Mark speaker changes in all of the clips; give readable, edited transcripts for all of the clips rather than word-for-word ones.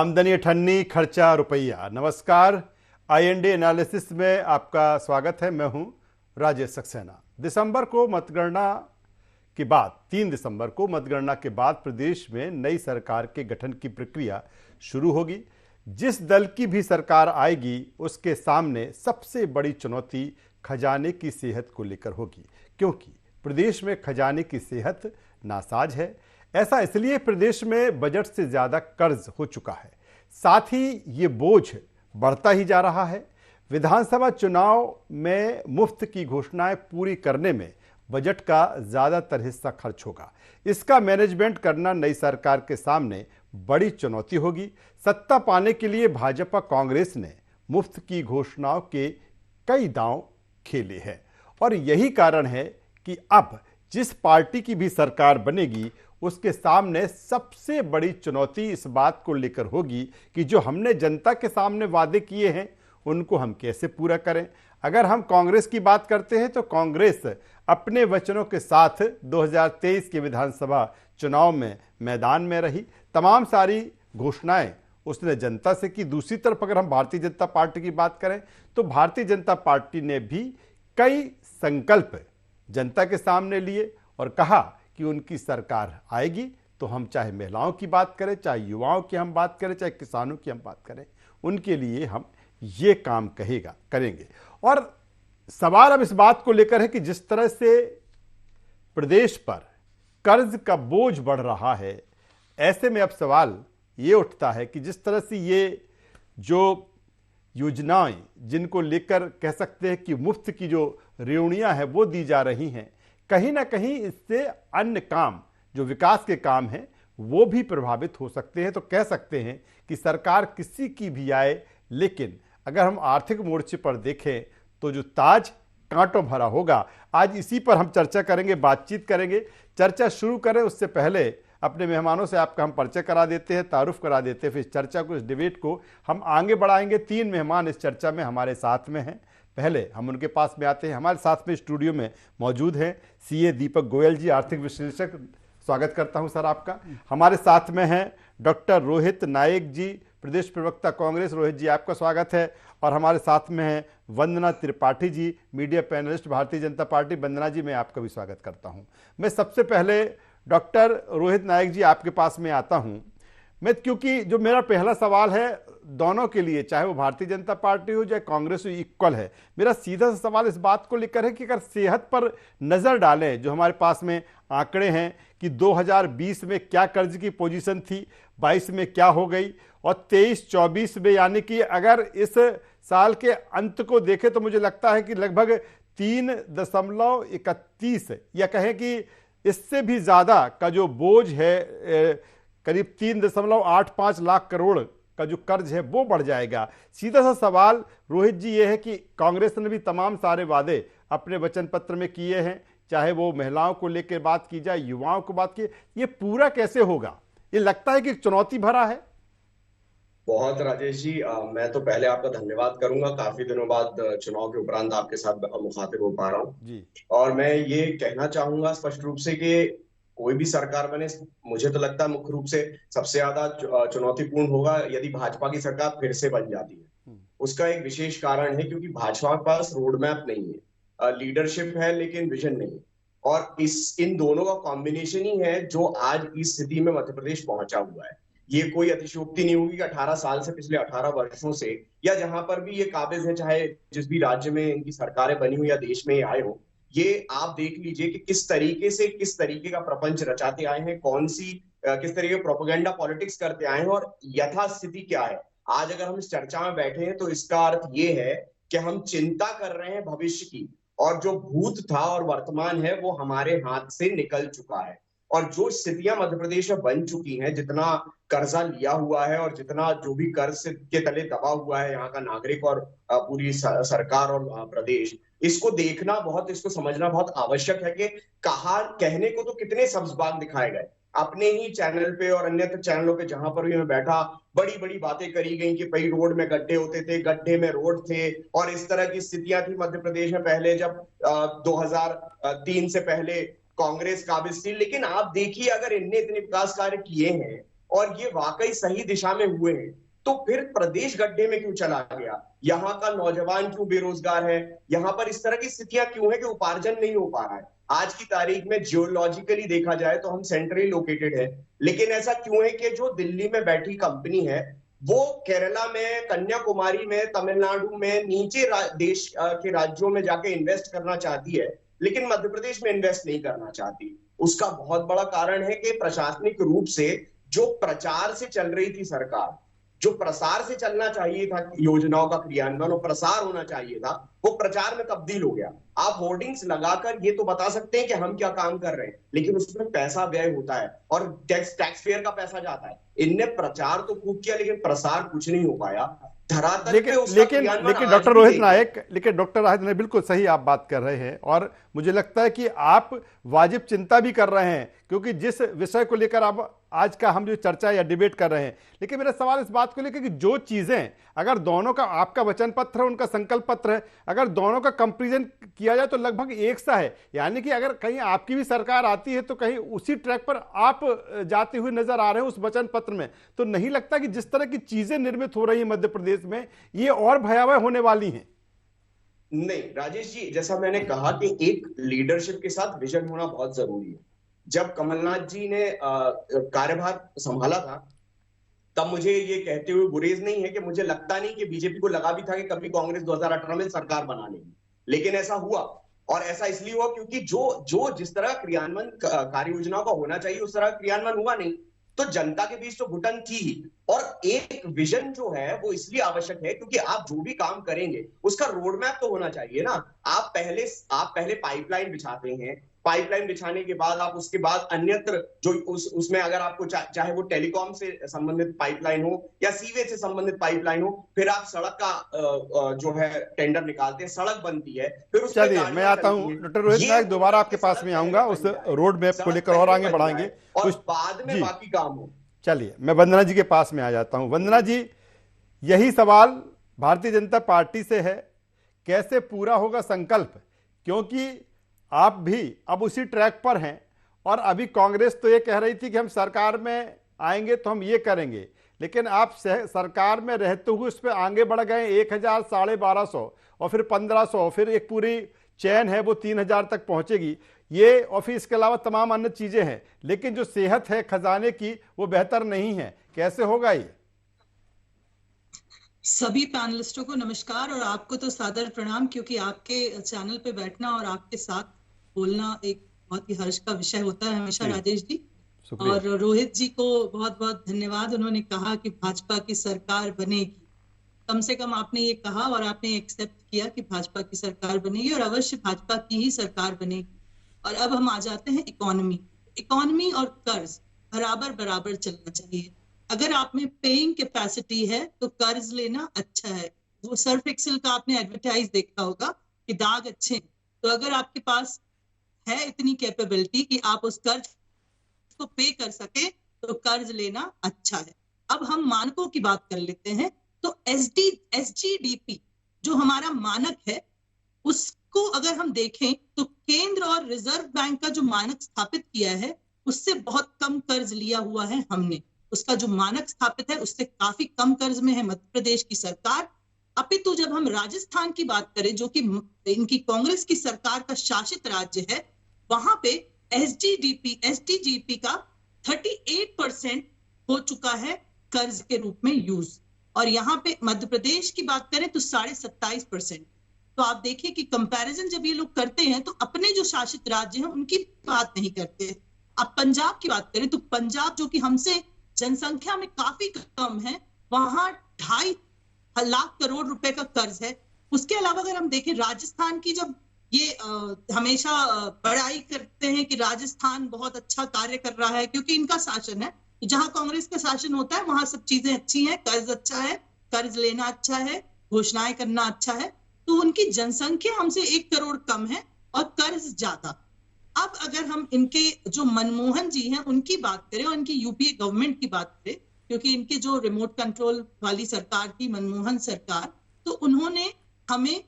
Speaker 1: आमदनी अठन्नी, खर्चा रुपया। नमस्कार, IND एनालिसिस में आपका स्वागत है। मैं हूं राजेश सक्सेना। दिसंबर को मतगणना के बाद 3 दिसंबर को मतगणना के बाद प्रदेश में नई सरकार के गठन की प्रक्रिया शुरू होगी। जिस दल की भी सरकार आएगी उसके सामने सबसे बड़ी चुनौती खजाने की सेहत को लेकर होगी, क्योंकि प्रदेश में खजाने की सेहत नासाज है। ऐसा इसलिए प्रदेश में बजट से ज्यादा कर्ज हो चुका है, साथ ही ये बोझ बढ़ता ही जा रहा है। विधानसभा चुनाव में मुफ्त की घोषणाएं पूरी करने में बजट का ज्यादातर हिस्सा खर्च होगा। इसका मैनेजमेंट करना नई सरकार के सामने बड़ी चुनौती होगी। सत्ता पाने के लिए भाजपा कांग्रेस ने मुफ्त की घोषणाओं के कई दांव खेले हैं और यही कारण है कि अब जिस पार्टी की भी सरकार बनेगी उसके सामने सबसे बड़ी चुनौती इस बात को लेकर होगी कि जो हमने जनता के सामने वादे किए हैं उनको हम कैसे पूरा करें। अगर हम कांग्रेस की बात करते हैं तो कांग्रेस अपने वचनों के साथ 2023 के विधानसभा चुनाव में मैदान में रही। तमाम सारी घोषणाएं उसने जनता से की। दूसरी तरफ अगर हम भारतीय जनता पार्टी की बात करें तो भारतीय जनता पार्टी ने भी कई संकल्प जनता के सामने लिए और कहा कि उनकी सरकार आएगी तो हम चाहे महिलाओं की बात करें, चाहे युवाओं की हम बात करें, चाहे किसानों की हम बात करें, उनके लिए हम ये काम करेंगे। और सवाल अब इस बात को लेकर है कि जिस तरह से प्रदेश पर कर्ज का बोझ बढ़ रहा है, ऐसे में अब सवाल ये उठता है कि जिस तरह से ये जो योजनाएं जिनको लेकर कह सकते हैं कि मुफ्त की जो ऋणियां हैं वो दी जा रही हैं, कहीं ना कहीं इससे अन्य काम जो विकास के काम हैं वो भी प्रभावित हो सकते हैं। तो कह सकते हैं कि सरकार किसी की भी आए, लेकिन अगर हम आर्थिक मोर्चे पर देखें तो जो ताज कांटों भरा होगा। आज इसी पर हम चर्चा करेंगे, बातचीत करेंगे। चर्चा शुरू करें उससे पहले अपने मेहमानों से आपका हम परिचय करा देते हैं, तारुफ करा देते हैं, फिर इस चर्चा को, इस डिबेट को हम आगे बढ़ाएंगे। 3 मेहमान इस चर्चा में हमारे साथ में हैं। पहले हम उनके पास में आते हैं। हमारे साथ में स्टूडियो में मौजूद हैं CA दीपक गोयल जी, आर्थिक विश्लेषक। स्वागत करता हूं सर आपका। हमारे साथ में हैं डॉक्टर रोहित नायक जी, प्रदेश प्रवक्ता कांग्रेस। रोहित जी आपका स्वागत है। और हमारे साथ में हैं वंदना Tripathi ji, media panelist Bharatiya Janata party. वंदना जी मैं आपका भी स्वागत करता हूं। मैं सबसे पहले डॉक्टर रोहित नायक जी आपके पास में आता हूं। क्योंकि जो मेरा पहला सवाल है दोनों के लिए, चाहे वो भारतीय जनता पार्टी हो चाहे कांग्रेस हो, इक्वल है। मेरा सीधा सा सवाल इस बात को लेकर है कि अगर सेहत पर नजर डालें, जो हमारे पास में आंकड़े हैं कि 2020 में क्या कर्ज की पोजीशन थी, 22 में क्या हो गई और 23-24 में, यानी कि अगर इस साल के अंत को देखें तो मुझे लगता है कि लगभग 3.31 या कहें कि इससे भी ज्यादा का जो बोझ है, करीब 3.85 लाख करोड़ का जो कर्ज है वो बढ़ जाएगा। सीधा सा सवाल रोहित जी ये है कि कांग्रेस ने भी तमाम सारे वादे अपने वचन पत्र में किए हैं, चाहे वो महिलाओं को लेकर बात की जाए, युवाओं को बात की, ये पूरा कैसे होगा? ये लगता है कि चुनौती भरा है।
Speaker 2: बहुत राजेश जी, मैं तो पहले आपका धन्यवाद करूंगा। काफी दिनों बाद चुनाव के उपरांत आपके साथ मुखातिब हो पा रहा हूं
Speaker 1: जी।
Speaker 2: और मैं ये कहना चाहूंगा स्पष्ट रूप से कि कोई भी सरकार बने, मुझे तो लगता है मुख्य रूप से सबसे ज्यादा चुनौतीपूर्ण होगा यदि भाजपा की सरकार फिर से बन जाती है। उसका एक विशेष कारण है क्योंकि भाजपा के पास रोड मैप नहीं है, लीडरशिप है लेकिन विजन नहीं है। और इन दोनों का कॉम्बिनेशन ही है जो आज इस स्थिति में मध्य प्रदेश पहुंचा हुआ है। ये कोई अतिशयोक्ति नहीं होगी कि 18 साल से, पिछले 18 वर्षों से, या जहां पर भी ये काबिज है, चाहे जिस भी राज्य में इनकी सरकारें बनी हुई या देश में आए हो, ये आप देख लीजिए कि किस तरीके का प्रपंच रचाते आए हैं, किस तरीके का प्रोपेगेंडा पॉलिटिक्स करते आए हैं और यथास्थिति क्या है। आज अगर हम इस चर्चा में बैठे हैं तो इसका अर्थ ये है कि हम चिंता कर रहे हैं भविष्य की, और जो भूत था और वर्तमान है वो हमारे हाथ से निकल चुका है। और जो स्थितियां मध्य प्रदेश में बन चुकी हैं, जितना कर्जा लिया हुआ है और जितना जो भी कर्ज के तले दबा हुआ है यहाँ का नागरिक और पूरी सरकार और प्रदेश, इसको समझना बहुत आवश्यक है कि कहने को तो कितने सब्ज बाग दिखाए गए अपने ही चैनल पे और अन्य चैनलों पे, जहां पर भी मैं बैठा, बड़ी बड़ी बातें करी गई कि भाई रोड में गड्ढे होते थे, गड्ढे में रोड थे, और इस तरह की स्थितियां थी मध्य प्रदेश में पहले, जब 2003 से पहले कांग्रेस काबिज थी। लेकिन आप देखिए, अगर इनने इतने विकास कार्य किए हैं और ये वाकई सही दिशा में हुए हैं, तो फिर प्रदेश गड्ढे में क्यों चला गया? यहाँ का नौजवान क्यों बेरोजगार है? यहाँ पर इस तरह की स्थितियां क्यों है कि उपार्जन नहीं हो पा रहा है? आज की तारीख में जियोलॉजिकली देखा जाए तो हम सेंट्रली लोकेटेड है, लेकिन ऐसा क्यों है कि जो दिल्ली में बैठी कंपनी है वो केरला में, कन्याकुमारी में, तमिलनाडु में, नीचे देश के राज्यों में जाके इन्वेस्ट करना चाहती है, लेकिन मध्य प्रदेश में इन्वेस्ट नहीं करना चाहती? उसका बहुत बड़ा कारण है कि प्रशासनिक रूप से जो प्रचार से चल रही थी सरकार, जो प्रसार से चलना चाहिए था, योजनाओं का क्रियान्वयन और प्रसार होना चाहिए था, वो प्रचार में तब्दील हो गया। आप होर्डिंग्स लगाकर ये तो बता सकते हैं कि हम क्या काम कर रहे हैं, लेकिन उसमें पैसा व्यय होता है और टैक्स पेयर का पैसा जाता है। इनने प्रचार तो खूब किया, लेकिन प्रसार कुछ नहीं हो पाया। धरातल पे उसका क्रियान्वयन
Speaker 1: लेकिन
Speaker 2: आज
Speaker 1: डॉक्टर
Speaker 2: भी
Speaker 1: रोहित
Speaker 2: देखिए।
Speaker 1: नायक, लेकिन डॉक्टर रोहित नायक बिल्कुल सही आप बात कर रहे हैं और मुझे लगता है कि आप वाजिब चिंता भी कर रहे हैं, क्योंकि जिस विषय को लेकर आप आज का हम जो चर्चा या डिबेट कर रहे हैं, लेकिन मेरा सवाल इस बात को लेकर कि जो चीजें अगर दोनों का, आपका वचन पत्र है, उनका संकल्प पत्र है, अगर दोनों का कंपेरिजन किया जाए तो लगभग एक सा है। यानी कि अगर कहीं आपकी भी सरकार आती है तो कहीं उसी ट्रैक पर आप जाते हुए नजर आ रहे हैं उस वचन पत्र में। तो नहीं लगता कि जिस तरह की चीजें निर्मित हो रही है मध्य प्रदेश में, ये और भयावह होने वाली हैं?
Speaker 2: नहीं राजेश जी, जैसा मैंने कहा कि एक लीडरशिप के साथ विजन होना बहुत जरूरी है। जब कमलनाथ जी ने कार्यभार संभाला था, तब मुझे ये कहते हुए गुरेज नहीं है कि मुझे लगता नहीं कि बीजेपी को लगा भी था कि कभी कांग्रेस 2018 में सरकार बना लेगी, लेकिन ऐसा हुआ। और ऐसा इसलिए हुआ क्योंकि जो जो जिस तरह क्रियान्वयन कार्य योजनाओं का होना चाहिए उस तरह क्रियान्वयन हुआ नहीं, तो जनता के बीच तो घुटन थी ही। और एक विजन जो है वो इसलिए आवश्यक है क्योंकि आप जो भी काम करेंगे उसका रोड मैप तो होना चाहिए ना। आप पहले पाइपलाइन बिछाते हैं, पाइपलाइन बिछाने के बाद आप उसके बाद अन्यत्र जो उसमें अगर आपको चाहे वो टेलीकॉम से संबंधित पाइपलाइन हो या सीवेज से संबंधित पाइपलाइन हो, फिर आप सड़क का जो है टेंडर निकालते हैं, सड़क बनती है, फिर उसमें
Speaker 1: चलिए मैं आता हूं डॉक्टर रोहित नायक, दोबारा आपके पास में आऊंगा, उस रोड मैप को लेकर और आगे बढ़ाएंगे
Speaker 2: और
Speaker 1: कुछ
Speaker 2: बाद में
Speaker 1: जी।
Speaker 2: बाकी काम हो।
Speaker 1: चलिए मैं वंदना जी के पास में आ जाता हूं। वंदना जी, यही सवाल भारतीय जनता पार्टी से है, कैसे पूरा होगा संकल्प? क्योंकि आप भी अब उसी ट्रैक पर हैं और अभी कांग्रेस तो ये कह रही थी कि हम सरकार में आएंगे तो हम ये करेंगे, लेकिन आप सरकार में रहते हुए उस पर आगे बढ़ गए 1000, 1250 और फिर 1500, फिर एक पूरी चैन है वो 3000 तक पहुंचेगी। ये और फिर इसके अलावा तमाम अन्य चीजें हैं, लेकिन जो सेहत है खजाने की वो बेहतर नहीं है। कैसे होगा ये?
Speaker 3: सभी पैनलिस्टों को नमस्कार और आपको तो सादर प्रणाम, क्योंकि आपके चैनल पे बैठना और आपके साथ बोलना एक बहुत ही हर्ष का विषय होता है हमेशा राजेश जी। और रोहित जी को बहुत बहुत धन्यवाद, उन्होंने कहा कि भाजपा की सरकार बनेगी। कम से कम आपने ये कहा और आपने एक्सेप्ट किया कि भाजपा की सरकार बनेगी और अवश्य भाजपा की ही सरकार बनेगी। और अब हम आ जाते हैं इकोनॉमी और कर्ज बराबर बराबर चलना चाहिए। अगर आप में पेइंग कैपेसिटी है तो कर्ज लेना अच्छा है। वो सर्फ एक्सेल का आपने एडवर्टाइज देखा होगा कि दाग अच्छे हैं, तो अगर आपके पास है इतनी कैपेबिलिटी कि आप उस कर्ज को पे कर सके तो कर्ज लेना अच्छा है। अब हम मानकों की बात कर लेते हैं। तो SGDP जो हमारा मानक है उसको अगर हम देखें तो केंद्र और रिजर्व बैंक का जो मानक स्थापित किया है उससे बहुत कम कर्ज लिया हुआ है हमने। उसका जो मानक स्थापित है उससे काफी कम कर्ज में है मध्य प्रदेश की सरकार। अपितु जब हम राजस्थान की बात करें जो कि इनकी कांग्रेस की सरकार का शासित राज्य है, वहां पे SDGP का 38% हो चुका है कर्ज के रूप में यूज, और यहाँ पे मध्य प्रदेश की बात करें तो 27.5%। तो आप देखिए कि कंपैरिजन जब ये लोग करते हैं तो अपने जो शासित राज्य हैं उनकी बात नहीं करते। अब पंजाब की बात करें तो पंजाब जो कि हमसे जनसंख्या में काफी कम है, वहां 2.5 लाख करोड़ रुपए का कर्ज है। उसके अलावा अगर हम देखें राजस्थान की, जब ये हमेशा बड़ाई करते हैं कि राजस्थान बहुत अच्छा कार्य कर रहा है क्योंकि इनका शासन है, तो जहां कांग्रेस का शासन होता है वहां सब चीजें अच्छी हैं, कर्ज अच्छा है, कर्ज लेना अच्छा है, घोषणाएं करना अच्छा है। तो उनकी जनसंख्या हमसे 1 करोड़ कम है और कर्ज ज्यादा। अब अगर हम इनके जो मनमोहन जी हैं उनकी बात करें और इनकी यूपीए गवर्नमेंट की बात करें, क्योंकि इनके जो रिमोट कंट्रोल वाली सरकार थी मनमोहन सरकार, तो उन्होंने हमें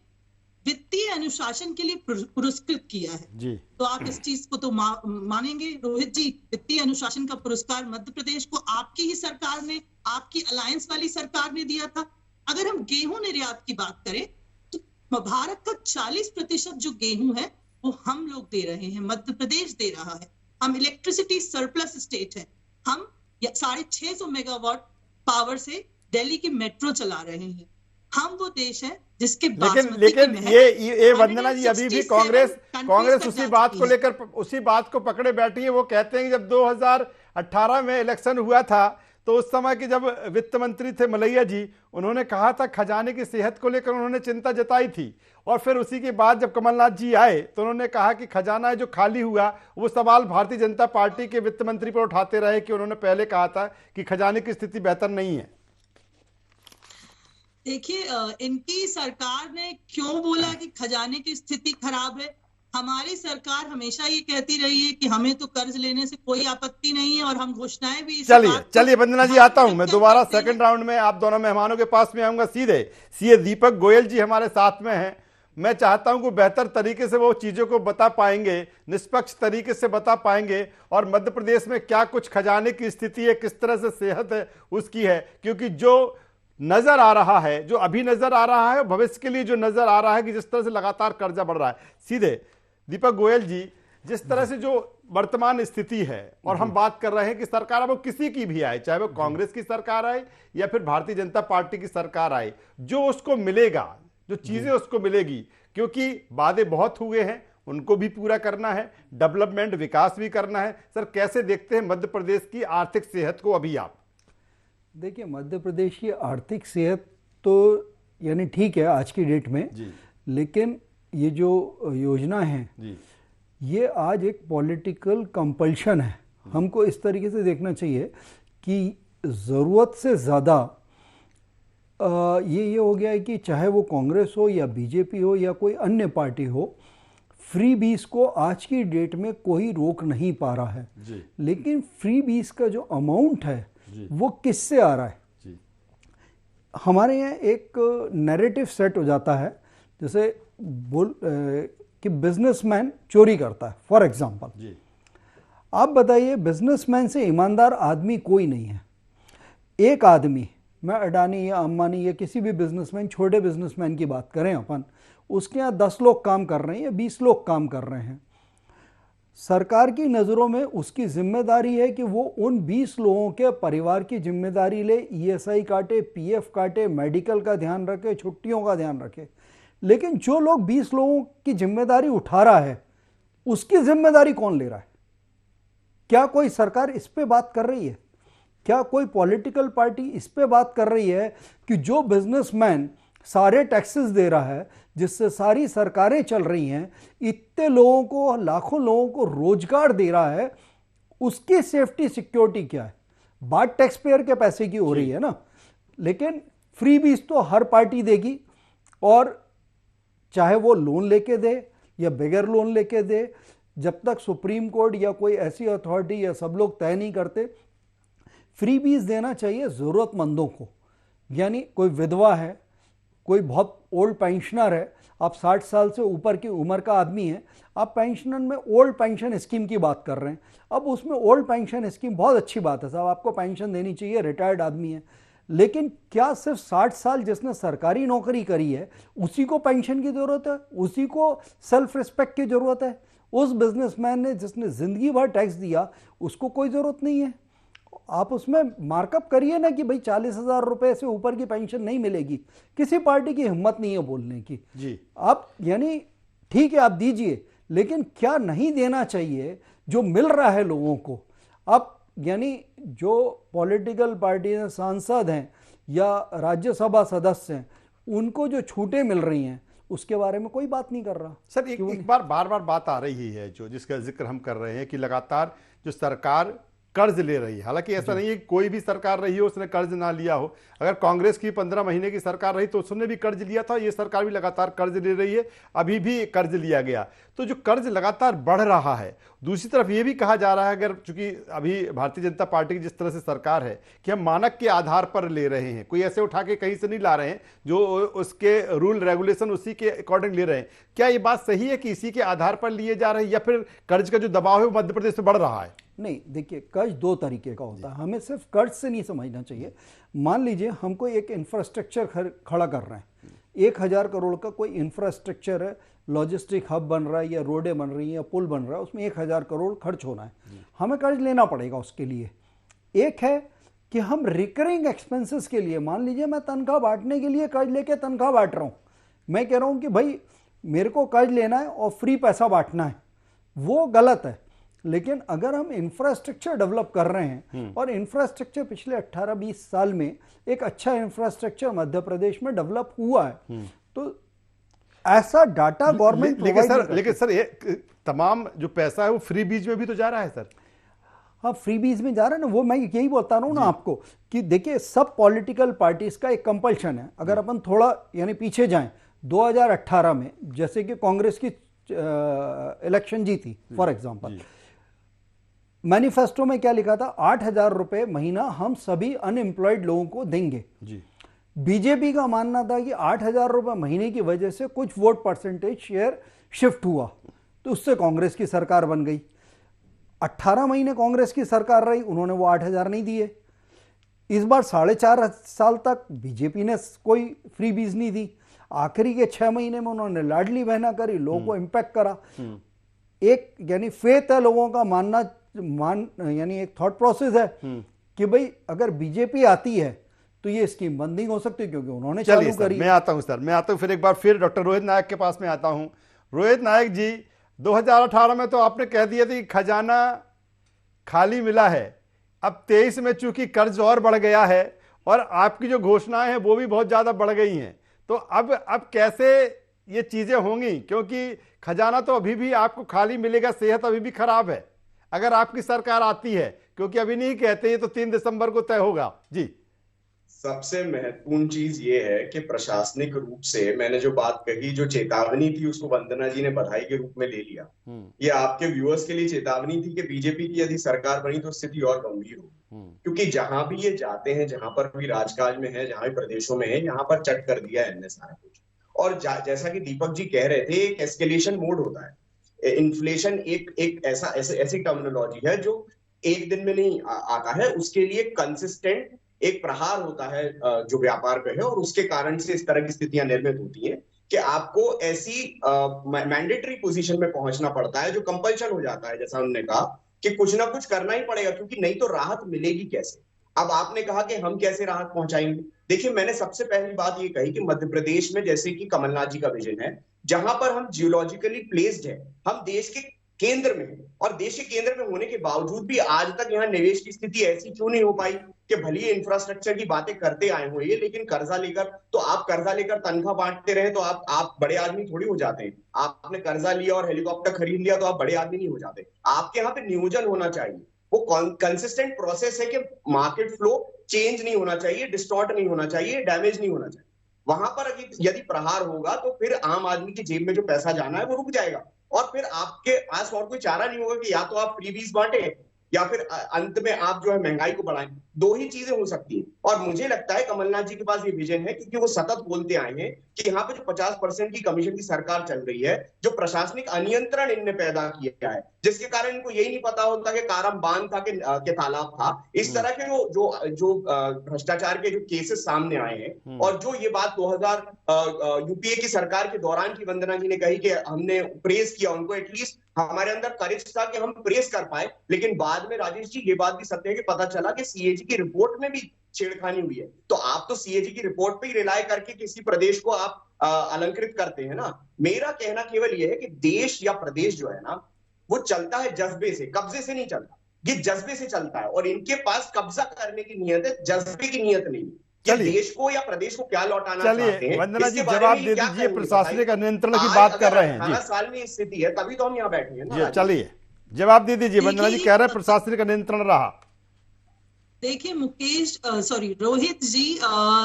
Speaker 3: वित्तीय अनुशासन के लिए पुरस्कृत किया है
Speaker 1: जी।
Speaker 3: तो आप इस चीज को तो मानेंगे रोहित जी। वित्तीय अनुशासन का पुरस्कार मध्य प्रदेश को आपकी ही सरकार ने, आपकी अलायंस वाली सरकार ने दिया था। अगर हम गेहूं निर्यात की बात करें तो भारत का 40% जो गेहूं है वो हम लोग दे रहे हैं, मध्य प्रदेश दे रहा है। हम इलेक्ट्रिसिटी सरप्लस स्टेट है। हम 650 मेगावाट पावर से दिल्ली की मेट्रो चला रहे हैं। हम वो देश है जिसके
Speaker 1: लेकिन ये वंदना जी, अभी भी कांग्रेस उसी बात को पकड़े बैठी है। वो कहते हैं कि जब 2018 में इलेक्शन हुआ था तो उस समय की जब वित्त मंत्री थे मलैया जी, उन्होंने कहा था खजाने की सेहत को लेकर उन्होंने चिंता जताई थी, और फिर उसी के बाद जब कमलनाथ जी आए तो उन्होंने कहा कि खजाना जो खाली हुआ वो सवाल भारतीय जनता पार्टी के वित्त मंत्री पर उठाते रहे कि उन्होंने पहले कहा था कि खजाने की स्थिति बेहतर नहीं है।
Speaker 3: देखिए, इनकी सरकार ने क्यों बोला कि खजाने की स्थिति खराब है? हमारी सरकार हमेशा ये कहती रही है कि हमें तो कर्ज लेने से कोई आपत्ति नहीं है और हम घोषणाएं भी।
Speaker 1: चलिए वंदना जी, आता हूं मैं दोबारा सेकंड राउंड में आप दोनों मेहमानों के पास में आऊंगा। सीधे दीपक गोयल जी हमारे साथ में हैं। मैं चाहता हूं कि बेहतर तरीके से वो चीजों को बता पाएंगे, निष्पक्ष तरीके से बता पाएंगे, और मध्य प्रदेश में क्या कुछ खजाने की स्थिति है, किस तरह से सेहत है उसकी है, क्योंकि जो नजर आ रहा है, जो अभी नजर आ रहा है, भविष्य के लिए जो नजर आ रहा है कि जिस तरह से लगातार कर्जा बढ़ रहा है। सीधे दीपक गोयल जी, जिस तरह से जो वर्तमान स्थिति है, और हम बात कर रहे हैं कि सरकार अब किसी की भी आए, चाहे वो कांग्रेस की सरकार आए या फिर भारतीय जनता पार्टी की सरकार आए, जो उसको मिलेगा, जो चीजें उसको मिलेगी, क्योंकि वादे बहुत हुए हैं, उनको भी पूरा करना है, डेवलपमेंट विकास भी करना है। सर, कैसे देखते हैं मध्य प्रदेश की आर्थिक सेहत को अभी आप?
Speaker 4: देखिए, मध्य प्रदेश की आर्थिक सेहत तो यानी ठीक है आज की डेट में जी। लेकिन ये जो योजना है जी, ये आज एक पॉलिटिकल कंपल्शन है। हमको इस तरीके से देखना चाहिए कि ज़रूरत से ज़्यादा ये हो गया है कि चाहे वो कांग्रेस हो या बीजेपी हो या कोई अन्य पार्टी हो, फ्री बीज को आज की डेट में कोई रोक नहीं पा रहा है जी। लेकिन फ्री बीज का जो अमाउंट है वो किससे आ रहा है जी? हमारे यहाँ एक नैरेटिव सेट हो जाता है, जैसे कि बिजनेसमैन चोरी करता है, फॉर एग्जांपल जी। आप बताइए, बिजनेसमैन से ईमानदार आदमी कोई नहीं है। एक आदमी, मैं अडानी या अंबानी या किसी भी बिजनेसमैन, छोटे बिजनेसमैन की बात करें अपन, उसके यहाँ 10 लोग काम कर रहे हैं या 20 लोग काम कर रहे हैं। सरकार की नज़रों में उसकी जिम्मेदारी है कि वो उन 20 लोगों के परिवार की जिम्मेदारी ले, ईएसआई काटे, पीएफ काटे, मेडिकल का ध्यान रखे, छुट्टियों का ध्यान रखे। लेकिन जो लोग 20 लोगों की जिम्मेदारी उठा रहा है, उसकी जिम्मेदारी कौन ले रहा है? क्या कोई सरकार इस पे बात कर रही है? क्या कोई पॉलिटिकल पार्टी इस पे बात कर रही है कि जो बिजनेसमैन सारे टैक्सेस दे रहा है, जिससे सारी सरकारें चल रही हैं, इतने लोगों को, लाखों लोगों को रोजगार दे रहा है, उसकी सेफ्टी सिक्योरिटी क्या है? बात टैक्स पेयर के पैसे की हो रही है ना। लेकिन फ्री बीज तो हर पार्टी देगी, और चाहे वो लोन लेके दे या बगैर लोन लेके दे, जब तक सुप्रीम कोर्ट या कोई ऐसी अथॉरिटी या सब लोग तय नहीं करते, फ्री बीज देना चाहिए ज़रूरतमंदों को। यानी कोई विधवा है, कोई बहुत ओल्ड पेंशनर है, आप 60 साल से ऊपर की उम्र का आदमी है, आप पेंशनर में ओल्ड पेंशन स्कीम की बात कर रहे हैं। अब उसमें ओल्ड पेंशन स्कीम बहुत अच्छी बात है साहब, आपको पेंशन देनी चाहिए, रिटायर्ड आदमी है। लेकिन क्या सिर्फ 60 साल जिसने सरकारी नौकरी करी है उसी को पेंशन की ज़रूरत है? उसी को सेल्फ रिस्पेक्ट की ज़रूरत है? उस बिजनेसमैन ने जिसने ज़िंदगी भर टैक्स दिया, उसको कोई ज़रूरत नहीं है? आप उसमें मार्कअप करिए ना कि भाई 40,000 रुपए से ऊपर की पेंशन नहीं मिलेगी। किसी पार्टी की हिम्मत नहीं है बोलने की जी। आप यानी ठीक है आप दीजिए, लेकिन क्या नहीं देना चाहिए जो मिल रहा है लोगों को? आप यानी जो पॉलिटिकल पार्टी हैं, सांसद हैं या राज्यसभा सदस्य हैं, उनको जो छूटें मिल रही हैं उसके बारे में कोई बात नहीं कर रहा।
Speaker 1: सर, एक बार बार बात आ रही है जो जिसका जिक्र हम कर रहे हैं कि लगातार जो सरकार कर्ज ले रही है। हालांकि ऐसा नहीं है कि कोई भी सरकार रही हो उसने कर्ज ना लिया हो। अगर कांग्रेस की 15 महीने की सरकार रही तो उसने भी कर्ज लिया था, ये सरकार भी लगातार कर्ज ले रही है, अभी भी कर्ज लिया गया। तो जो कर्ज लगातार बढ़ रहा है, दूसरी तरफ ये भी कहा जा रहा है, अगर चूंकि अभी भारतीय जनता पार्टी की जिस तरह से सरकार है कि हम मानक के आधार पर ले रहे हैं, कोई ऐसे उठा के कहीं से नहीं ला रहे हैं, जो उसके रूल रेगुलेशन उसी के अकॉर्डिंग ले रहे हैं। क्या ये बात सही है कि इसी के आधार पर लिए जा रहे हैं, या फिर कर्ज का जो दबाव है वो मध्य प्रदेश में बढ़ रहा है?
Speaker 4: नहीं, देखिए, कर्ज दो तरीके का होता है, हमें सिर्फ कर्ज से नहीं समझना चाहिए। मान लीजिए हम कोई एक इंफ्रास्ट्रक्चर खड़ा कर रहे हैं, 1000 करोड़ का कोई इंफ्रास्ट्रक्चर है, लॉजिस्टिक हब बन रहा है या रोडें बन रही हैं या पुल बन रहा है, उसमें 1000 करोड़ खर्च होना है, हमें कर्ज लेना पड़ेगा उसके लिए। एक है कि हम रिकरिंग एक्सपेंसेस के लिए, मान लीजिए मैं तनख्वाह बांटने के लिए कर्ज लेके तनख्वाह बांट रहा हूँ, मैं कह रहा हूँ कि भाई मेरे को कर्ज लेना है और फ्री पैसा बांटना है, वो गलत है। लेकिन अगर हम इंफ्रास्ट्रक्चर डेवलप कर रहे हैं, और इंफ्रास्ट्रक्चर पिछले 18-20 साल में एक अच्छा इंफ्रास्ट्रक्चर मध्य प्रदेश में डेवलप हुआ है, तो ऐसा डाटा गवर्नमेंट
Speaker 1: लेकिन सर ये तमाम जो पैसा है वो फ्री बीज में भी तो जा रहा है सर।
Speaker 4: हाँ, फ्री बीज में जा रहा है ना, वो मैं यही बोलता रहा हूँ ना आपको कि देखिए, सब पॉलिटिकल पार्टीज का एक कंपल्शन है। अगर अपन थोड़ा यानी पीछे जाएं, 2018 में जैसे कि कांग्रेस की इलेक्शन जीती, फॉर एग्जांपल, मैनिफेस्टो में क्या लिखा था? 8000 रुपए महीना हम सभी अनएम्प्लॉयड लोगों को देंगे जी। बीजेपी का मानना था कि 8000 रुपए महीने की वजह से कुछ वोट परसेंटेज शेयर शिफ्ट हुआ, तो उससे कांग्रेस की सरकार बन गई। 18 महीने कांग्रेस की सरकार रही, उन्होंने वो 8000 नहीं दिए। इस बार 4.5 साल तक बीजेपी ने कोई फ्री बीज नहीं दी। आखिरी के 6 महीने में उन्होंने लाडली बहना करी, लोगों को इम्पैक्ट करा। एक यानी फेथ है लोगों का, यानी एक थॉट प्रोसेस है कि भाई अगर बीजेपी आती है तो ये स्कीम बंद नहीं हो सकती, क्योंकि उन्होंने चालू करी।
Speaker 1: मैं आता हूं सर, मैं आता हूं फिर एक बार फिर डॉक्टर रोहित नायक के पास में आता हूं। रोहित नायक जी, 2018 में तो आपने कह दिया था कि खजाना खाली मिला है, अब 23 में चूंकि कर्ज और बढ़ गया है और आपकी जो घोषणाएं हैं वो भी बहुत ज्यादा बढ़ गई हैं, तो अब कैसे ये चीजें होंगी? क्योंकि खजाना तो अभी भी आपको खाली मिलेगा, सेहत अभी भी खराब है अगर आपकी सरकार आती है, क्योंकि अभी नहीं कहते, ये तो 3 दिसंबर को तय होगा जी।
Speaker 2: सबसे महत्वपूर्ण चीज ये है कि प्रशासनिक रूप से मैंने जो बात कही, जो चेतावनी थी, उसको वंदना जी ने बधाई के रूप में ले लिया। ये आपके व्यूअर्स के लिए चेतावनी थी कि बीजेपी की यदि सरकार बनी तो स्थिति और गंभीर होगी, क्योंकि जहां भी ये जाते हैं, जहां पर भी राजकाज में है, जहां भी प्रदेशों में है, यहाँ पर चट कर दिया है सारा कुछ। और जैसा कि दीपक जी कह रहे थे, एक एस्केलेशन मोड होता है। इन्फ्लेशन एक ऐसी टर्मिनोलॉजी है जो एक दिन में नहीं आता है, उसके लिए कंसिस्टेंट एक प्रहार होता है जो व्यापार पे है, और उसके कारण से इस तरह की स्थितियां निर्मित होती हैं कि आपको ऐसी मैंडेटरी पोजीशन में पहुंचना पड़ता है जो कंपल्शन हो जाता है, जैसा उन्होंने कहा कि कुछ ना कुछ करना ही पड़ेगा, क्योंकि नहीं तो राहत मिलेगी कैसे। अब आपने कहा कि हम कैसे राहत पहुंचाएंगे। देखिए, मैंने सबसे पहली बात ये कही कि मध्य प्रदेश में जैसे कि कमलनाथ जी का विजन है, जहां पर हम जियोलॉजिकली प्लेस्ड है, हम देश के केंद्र में हैं, और देश के केंद्र में होने के बावजूद भी आज तक यहाँ निवेश की स्थिति ऐसी क्यों नहीं हो पाई कि भली इंफ्रास्ट्रक्चर की बातें करते आए हो ये, लेकिन कर्जा लेकर, तो आप कर्जा लेकर तनख्वाह बांटते रहे तो आप बड़े आदमी थोड़ी हो जाते हैं। आपने कर्जा लिया और हेलीकॉप्टर खरीद लिया तो आप बड़े आदमी नहीं हो जाते। आपके यहाँ पे नियोजन होना चाहिए, वो कंसिस्टेंट प्रोसेस है कि मार्केट फ्लो चेंज नहीं होना चाहिए, डिस्टॉर्ट नहीं होना चाहिए, डैमेज नहीं होना चाहिए। वहां पर यदि प्रहार होगा तो फिर आम आदमी की जेब में जो पैसा जाना है वो रुक जाएगा, और फिर आपके पास और कोई चारा नहीं होगा कि या तो आप फ्रीबीज बांटे या फिर अंत में आप जो है महंगाई को बढ़ाएं। दो ही चीजें हो सकती हैं, और मुझे लगता है कमलनाथ जी के पास ये विजन है, क्योंकि वो सतत बोलते आए हैं कि यहाँ पे जो 50% की कमीशन की सरकार चल रही है, जो प्रशासनिक अनियंत्रण इनने पैदा किया है, जिसके कारण इनको यही नहीं पता होता कि कारम बांध था कि तालाब था। इस तरह के जो भ्रष्टाचार के जो केसेस सामने आए हैं, और जो ये बात 2000 यूपीए की सरकार के दौरान की वंदना जी ने कही कि हमने प्रेस किया उनको, एटलीस्ट हमारे अंदर करेज था कि हम प्रेस कर पाए, लेकिन बाद में राजेश जी ये बात भी सत्य है कि पता चला कि सीएजी की रिपोर्ट में भी छेड़खानी हुई है। तो आप तो सीएजी की रिपोर्ट पे ही रिलाय करके किसी प्रदेश को आप अलंकृत करते हैं ना। मेरा कहना केवल यह है कि देश या प्रदेश जो है ना, वो चलता है जज्बे से, कब्जे से नहीं चलता। ये जज्बे से चलता है, और इनके पास कब्जा करने की नियत है, जज्बे की नियत नहीं। देश को या प्रदेश को क्या लौटाना चाहते हैं,
Speaker 1: वंदना जी जवाब दे दीजिए। प्रशासनिक नियंत्रण की बात कर रहे हैं।
Speaker 2: 18 साल में स्थिति है, तभी तो हम यहाँ बैठे हैं ना।
Speaker 1: चलिए जवाब दे दीजिए। वंदना जी कह रहे हैं प्रशासन का नियंत्रण रहा।
Speaker 3: देखिए रोहित जी,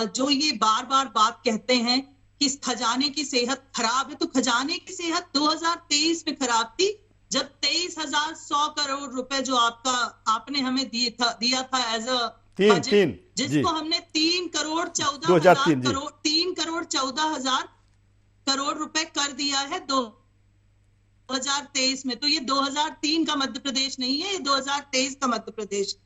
Speaker 3: जो ये बार बार बात कहते हैं कि खजाने की सेहत खराब है, तो खजाने की सेहत 2023 में खराब थी, जब 23,100 करोड़ रुपए जो आपने हमें दिया था एज अ बजट, जिसको हमने 3 करोड़ 14 हजार करोड़ रुपए कर दिया है 2023 में। तो ये 2003 का मध्य प्रदेश नहीं है, ये 2023 का मध्य प्रदेश।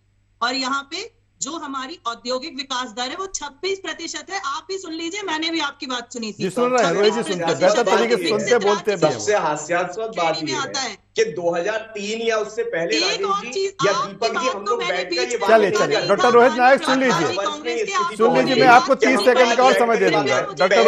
Speaker 3: और यहाँ पे जो हमारी औद्योगिक विकास दर है वो 26% है। आप भी सुन लीजिए, मैंने भी आपकी बात सुनी थी।
Speaker 1: सुन रहे हैं रोहित जी, सुनते बेहतर तरीके से सुनते बोलते भी।
Speaker 2: सबसे हास्यास्पद बात ये है कि 2003 या उससे पहले राजेश जी या दीपक जी हम लोग बैठकर ये बात
Speaker 1: चलिए डॉक्टर रोहित नायक सुन लीजिए, मैं आपको 30 सेकंड का और समय दे दूंगा। डॉक्टर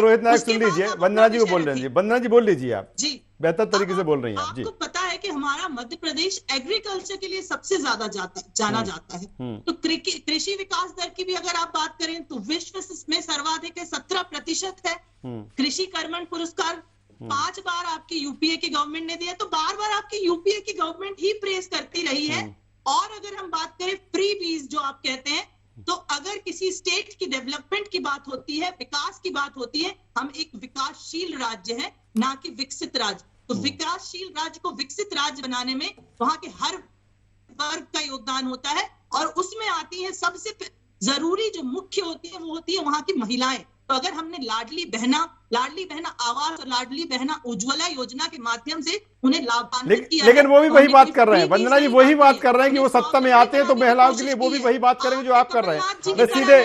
Speaker 1: रोहित नायक सुन लीजिए, वंदना जी को बोल रहे हैं। वंदना जी बोल लीजिए, आप जी बेहतर तरीके से बोल रही हैं आप जी।
Speaker 3: आपको पता है कि हमारा मध्य प्रदेश एग्रीकल्चर के लिए सबसे ज्यादा जाना जाता है। तो कृषि विकास दर की भी अगर आप बात करें तो विश्व में सर्वाधिक है, 17% है। कृषि कर्मण पुरस्कार 5 बार आपकी यूपीए की गवर्नमेंट ने दिया, तो बार बार आपकी यूपीए की गवर्नमेंट ही प्रेस करती रही है। और अगर हम बात करें फ्री बीज जो आप कहते हैं, तो अगर किसी स्टेट की डेवलपमेंट की बात होती है, विकास की बात होती है, हम एक विकासशील राज्य है, ना कि विकसित राज्य। तो विकासशील राज्य को विकसित राज्य बनाने में वहां के हर वर्ग का योगदान होता है, और उसमें आती है सबसे जरूरी जो मुख्य होती है, वो होती है वहां की महिलाएं। तो अगर हमने लाडली बहना आवास और लाडली बहना उज्ज्वला योजना के माध्यम से उन्हें लाभान्वित किया,
Speaker 1: लेकिन वो भी वही बात कर रहे हैं वंदना जी, वही बात कर रहे हैं कि वो सत्ता में आते हैं तो महिलाओं के लिए वो भी वही बात करेंगे जो आप कर रहे हैं। मैं सीधे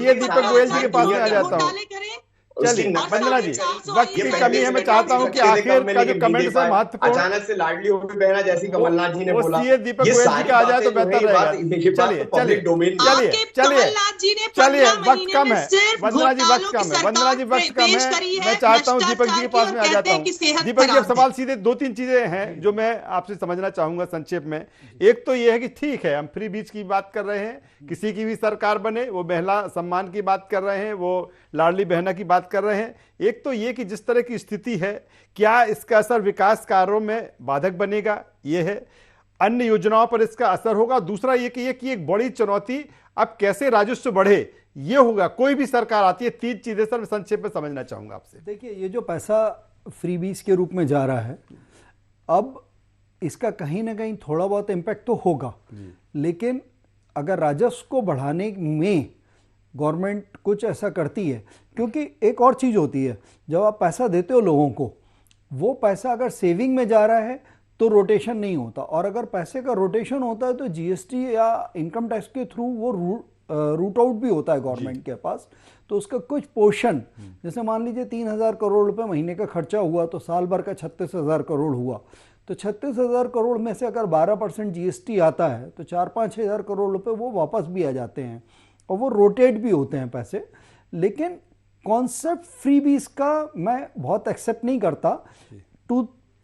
Speaker 1: ये दीपक गोयल जी के पास में आ जाता हूँ। चलिए वंदना जी, वक्त की कमी है, मैं चाहता हूं कि आखिर का जो कमेंट है महत्वपूर्ण,
Speaker 2: अचानक से लाडली हो गई बहना जैसी कमलनाथ जी ने बोला,
Speaker 1: ये दीपक गोयल जी का आ जाए तो बेहतर रहेगा। चलिए वक्त कम है वंदना जी, वक्त कम है मैं चाहता हूं दीपक जी के पास में आ जाता हूं। दीपक जी, अब सवाल सीधे 2-3 चीजें हैं जो मैं आपसे समझना चाहूंगा संक्षेप में। एक तो ये है कि ठीक है हम फ्री बीज की बात कर रहे हैं, किसी की भी सरकार बने, वो महिला सम्मान की बात कर रहे हैं, वो लाडली बहना की बात कर रहे हैं। एक तो ये कि जिस तरह की स्थिति है, क्या इसका असर विकास कार्यों में बाधक बनेगा, ये है। अन्य योजनाओं पर इसका असर होगा। दूसरा ये कि एक बड़ी चुनौती अब कैसे राजस्व बढ़े, ये होगा। कोई भी सरकार आती है, 3 चीजें सर संक्षेप में समझना चाहूंगा आपसे।
Speaker 4: देखिए, ये जो पैसा फ्रीबीज के रूप में जा रहा है, अब इसका कहीं ना कहीं थोड़ा बहुत इम्पैक्ट तो होगा, लेकिन अगर राजस्व को बढ़ाने में गवर्नमेंट कुछ ऐसा करती है, क्योंकि एक और चीज़ होती है, जब आप पैसा देते हो लोगों को, वो पैसा अगर सेविंग में जा रहा है तो रोटेशन नहीं होता, और अगर पैसे का रोटेशन होता है तो जीएसटी या इनकम टैक्स के थ्रू वो रूट आउट भी होता है गवर्नमेंट के पास। तो उसका कुछ पोर्शन, जैसे मान लीजिए 3,000 करोड़ रुपए महीने का खर्चा हुआ, तो साल भर का 36,000 करोड़ हुआ। तो 36,000 करोड़ में से अगर 12% जीएसटी आता है तो 4-5 हज़ार करोड़ रुपए वो वापस भी आ जाते हैं, और वो रोटेट भी होते हैं पैसे। लेकिन कॉन्सेप्ट फ्रीबीज का मैं बहुत एक्सेप्ट नहीं करता।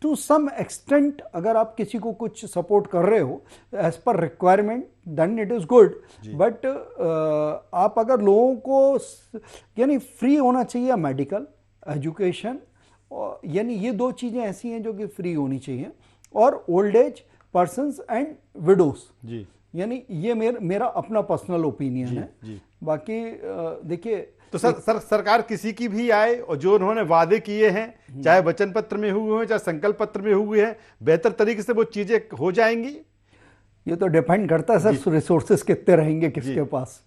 Speaker 4: टू सम एक्सटेंट अगर आप किसी को कुछ सपोर्ट कर रहे हो as per requirement, then it is good. But आप अगर लोगों को, यानी फ्री होना चाहिए मेडिकल, एजुकेशन, यानी ये 2 चीज़ें ऐसी हैं जो कि फ्री होनी चाहिए, और old age persons and widows. यानी ये मेरा अपना पर्सनल ओपिनियन है। बाकी देखिए,
Speaker 1: तो सरकार किसी की भी आए और जो उन्होंने वादे किए हैं, चाहे वचन पत्र में हुए हैं चाहे संकल्प पत्र में हुए हैं, बेहतर तरीके से वो चीजें हो जाएंगी।
Speaker 4: ये तो डिपेंड करता है सर, रिसोर्सेज कितने रहेंगे किसके पास।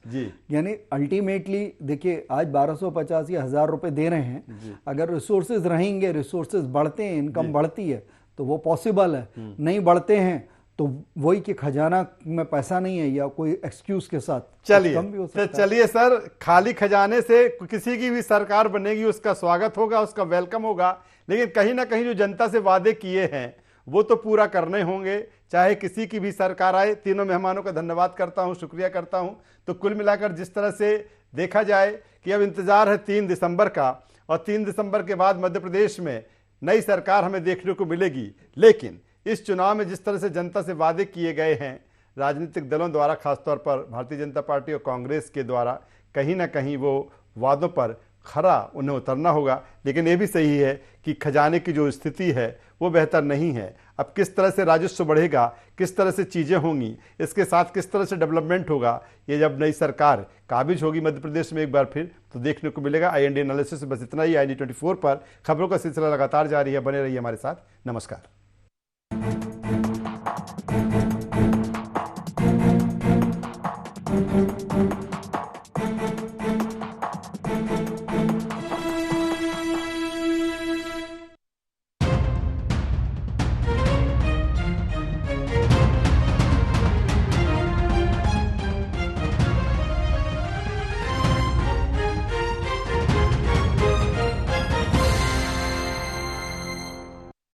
Speaker 4: यानी अल्टीमेटली देखिए, आज 1250 या 1,000 रुपए दे रहे हैं, अगर रिसोर्सेज रहेंगे, रिसोर्सेज बढ़ते हैं, इनकम बढ़ती है, तो वो पॉसिबल है। नहीं बढ़ते हैं तो वही कि खजाना में पैसा नहीं है या कोई एक्सक्यूज के साथ
Speaker 1: चलिए सर, खाली खजाने से किसी की भी सरकार बनेगी उसका स्वागत होगा, उसका वेलकम होगा, लेकिन कहीं ना कहीं जो जनता से वादे किए हैं वो तो पूरा करने होंगे, चाहे किसी की भी सरकार आए। तीनों मेहमानों का धन्यवाद करता हूं, शुक्रिया करता हूं। तो कुल मिलाकर जिस तरह से देखा जाए कि अब इंतजार है 3 दिसंबर का, और 3 दिसंबर के बाद मध्य प्रदेश में नई सरकार हमें देखने को मिलेगी। लेकिन इस चुनाव में जिस तरह से जनता से वादे किए गए हैं राजनीतिक दलों द्वारा, खासतौर पर भारतीय जनता पार्टी और कांग्रेस के द्वारा, कहीं ना कहीं वो वादों पर खरा उन्हें उतरना होगा। लेकिन ये भी सही है कि खजाने की जो स्थिति है वो बेहतर नहीं है। अब किस तरह से राजस्व बढ़ेगा, किस तरह से चीज़ें होंगी, इसके साथ किस तरह से डेवलपमेंट होगा, ये जब नई सरकार काबिज होगी मध्य प्रदेश में एक बार फिर तो देखने को मिलेगा। IND एनालिसिस बस इतना ही। IND 24 पर खबरों का सिलसिला लगातार जारी है, बने रहिए हमारे साथ। नमस्कार।